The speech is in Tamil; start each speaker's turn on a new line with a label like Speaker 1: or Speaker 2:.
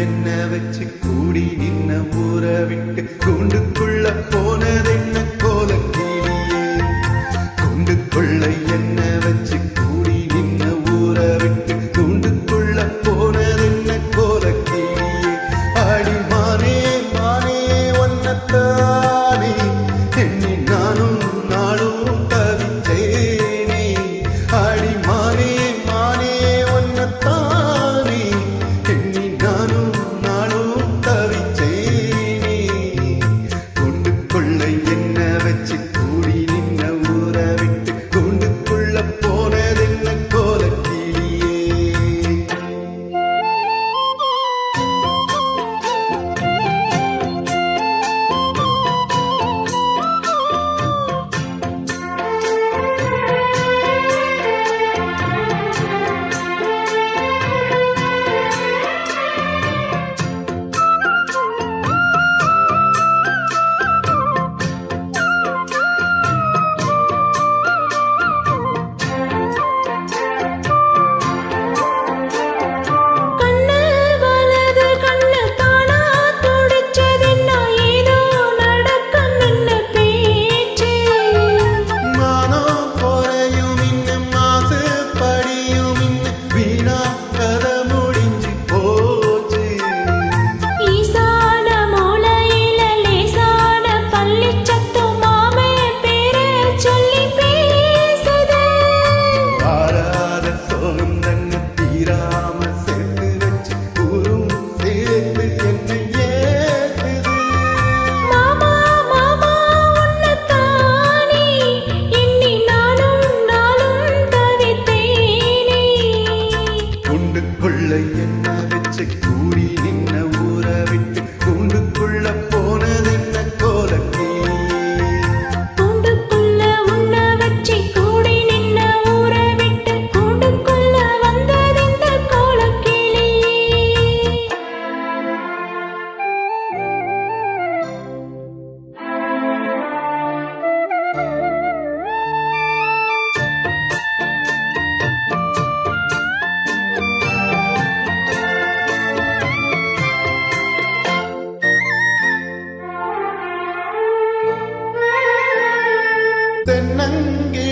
Speaker 1: என்ன வச்சு கூடி நின்ன ஊற விட்டு கூண்டுக்குள்ள போனதென்ன கோலக்கிளியே. கூண்டுக்குள்ள என்ன வச்சு கூடி நின்ன ஊற விட்டு கூண்டுக்குள்ள போனதென்ன கோலக்கிளியே. ஆடி மானே மானே ஒன்னத்தானே எண்ணி நானும் நாளும் தவிச்சேனே. ஆடி மானே மானே ஒன்னத்தானே எண்ணி நானும் நாளும் தவிச்சேனே. கூண்டுக்குள்ள என்ன வச்சு கூடி நின்ன ஊற விட்டு கூண்டுக்குள்ள போனதென்ன கோலக்கிளியே. கூண்டுக்குள்ள என்ன வச்சு கூடி நின்ன ஊற விட்டு கூண்டுக்குள்ள போனதென்ன கோலக்கிளியே.
Speaker 2: கூண்டுக்குள்ள உன்ன வச்சு கூடி நின்ன ஊற விட்டு கூண்டுக்குள்ள வந்ததென்ன கோலக்கிளியே.
Speaker 1: தென்னங்கி